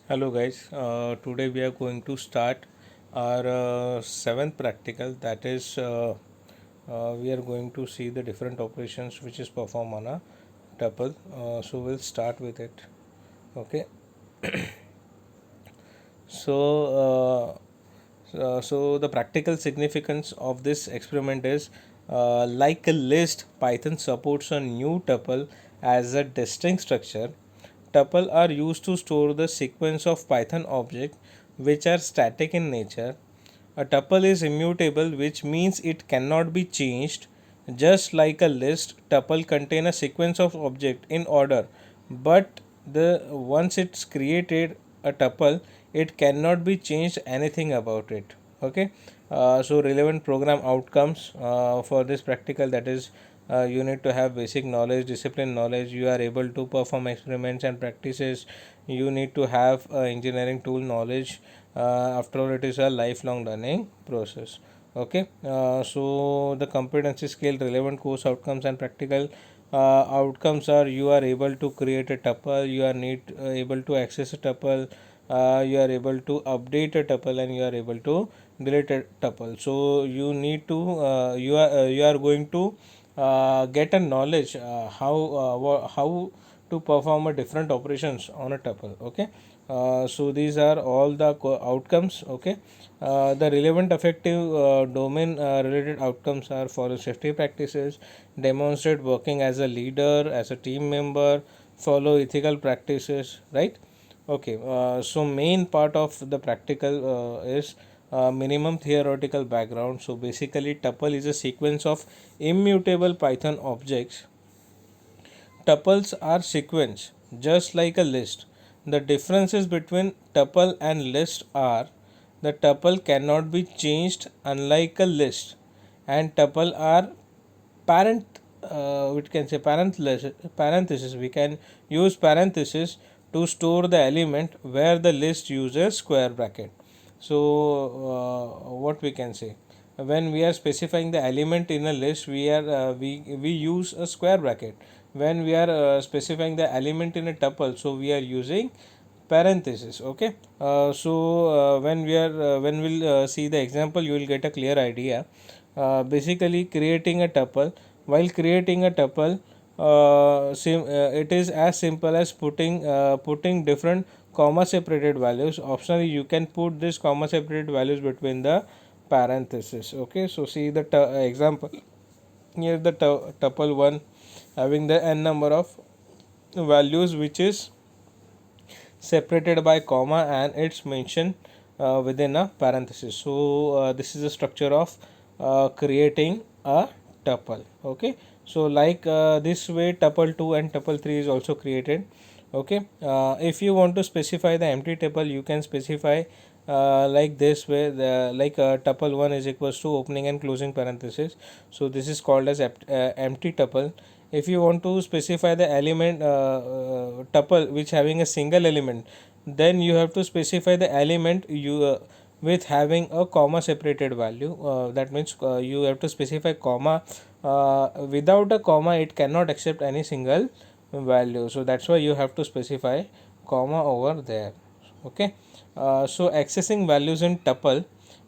Hello guys, today we are going to start our seventh practical, that is we are going to see the different operations which is performed on a tuple. So we'll start with it. Okay. So the practical significance of this experiment is, like a list, Python supports a new tuple as a distinct structure. Tuple are used to store the sequence of Python objects which are static in nature. A tuple is immutable, which means it cannot be changed. Just like a list, tuple contain a sequence of objects in order, but the once it's created a tuple, it cannot be changed anything about it. Okay. So relevant program outcomes for this practical, that is, you need to have basic knowledge, discipline knowledge, you are able to perform experiments and practices, you need to have engineering tool knowledge. After all, it is a lifelong learning process. Okay. So the competency scale, relevant course outcomes and practical outcomes are: you are able to create a tuple, you are able to access a tuple, you are able to update a tuple, and you are able to delete a tuple. So you need to you are going to get a knowledge how to perform a different operations on a tuple. Okay. So these are all the outcomes. Okay. The relevant effective domain related outcomes are: follow safety practices, demonstrate working as a leader, as a team member, follow ethical practices, right? Okay. So main part of the practical is minimum theoretical background. So basically, tuple is a sequence of immutable Python objects. Tuples are sequence, just like a list. The differences between tuple and list are: the tuple cannot be changed, unlike a list, and tuple are parent. We can say parenthesis. We can use parenthesis to store the element, where the list uses square bracket. So what we can say, when we are specifying the element in a list, we use a square bracket. When we are specifying the element in a tuple, so we are using parenthesis. Okay. When we'll see the example, you will get a clear idea. Basically, creating a tuple. While creating a tuple, it is as simple as putting different comma separated values. Optionally, you can put this comma separated values between the parentheses. Okay. So see the example. Here the tuple 1 having the n number of values, which is separated by comma, and it's mentioned within a parenthesis. So this is the structure of creating a tuple. Okay. So like this way, tuple 2 and tuple 3 is also created. Okay. If you want to specify the empty tuple, you can specify like this way, like tuple 1 is equals to opening and closing parenthesis. So this is called as empty tuple. If you want to specify the element tuple which having a single element, then you have to specify the element with having a comma separated value. That means you have to specify comma. Without a comma, it cannot accept any single value, so that's why you have to specify comma over there. Okay. So accessing values in tuple.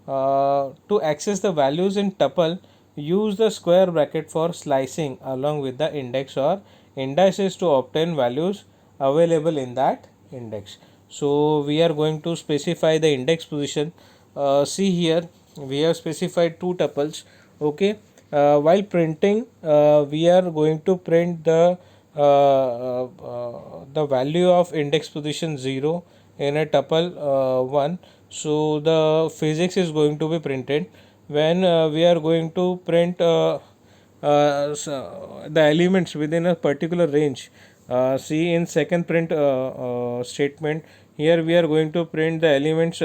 To access the values in tuple, use the square bracket for slicing along with the index or indices to obtain values available in that index. So we are going to specify the index position. See here, we have specified two tuples. Okay. While printing, we are going to print the value of index position 0 in a tuple 1. So the physics is going to be printed. When we are going to print the elements within a particular range, see in second print statement, here we are going to print the elements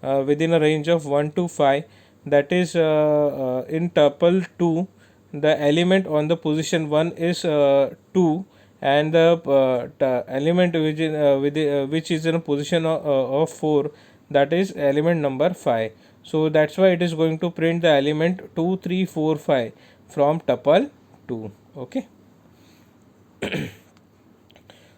within a range of 1 to 5. That is, in tuple 2, the element on the position 1 is 2, and the element which is in a position of 4, that is element number 5. So that's why it is going to print the element 2, 3, 4, 5 from tuple 2. Okay.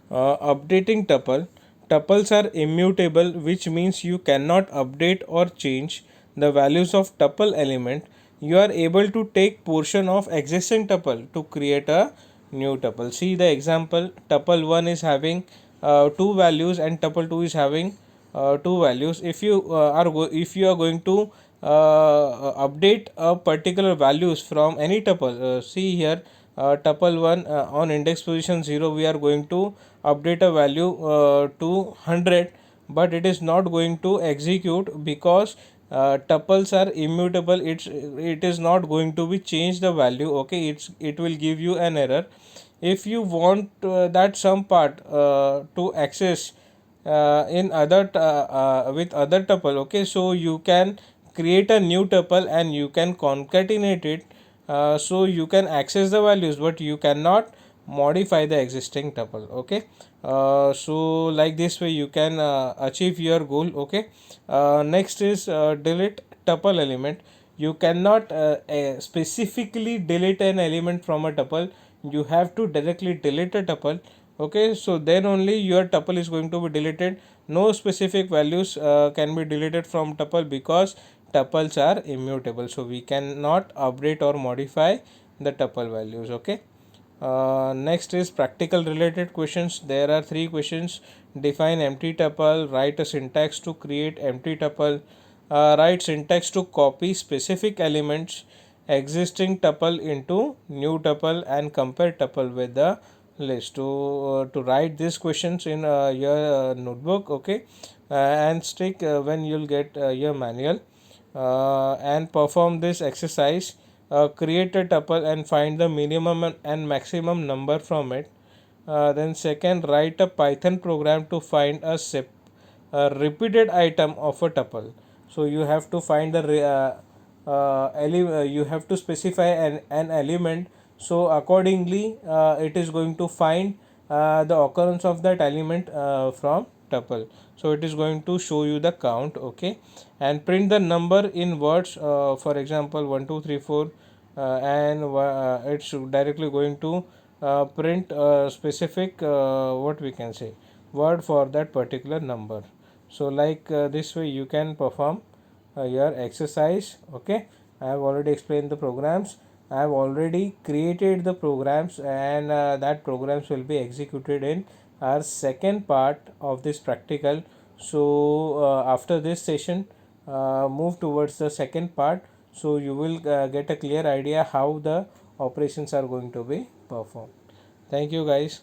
Updating tuple. Tuples are immutable, which means you cannot update or change the values of tuple element. You are able to take portion of existing tuple to create a new tuple. See the example, tuple 1 is having two values and tuple 2 is having two values. If you are going to update a particular values from any tuple, see here, tuple 1 on index position 0, we are going to update a value to 100, but it is not going to execute because tuples are immutable. It is not going to be change the value. Okay, it will give you an error. If you want that some part to access in other with other tuple, okay, so you can create a new tuple and you can concatenate it, so you can access the values but you cannot modify the existing tuple. Okay, so like this way you can achieve your goal. Okay, next is delete tuple element. You cannot specifically delete an element from a tuple. You have to directly delete a tuple. Okay, so then only your tuple is going to be deleted. No specific values can be deleted from tuple because tuples are immutable, so we cannot update or modify the tuple values. Okay, next is practical related questions. There are three questions. Define empty tuple, write a syntax to create empty tuple, write syntax to copy specific elements existing tuple into new tuple, and compare tuple with the list. To write these questions in your notebook. Okay, and stick when you'll get your manual, and perform this exercise. Create a tuple and find the minimum and maximum number from it. Then second, write a Python program to find a repeated item of a tuple. So you have to find the you have to specify an element, so accordingly it is going to find the occurrence of that element from tuple. So it is going to show you the count. Okay, and print the number in words, for example 1 2 3 4, and it's directly going to print a specific what we can say word for that particular number. So like this way you can perform your exercise. Okay, I have already explained the programs. I have already created the programs, and that programs will be executed in our second part of this practical. So after this session, move towards the second part, so you will get a clear idea how the operations are going to be performed. Thank you guys.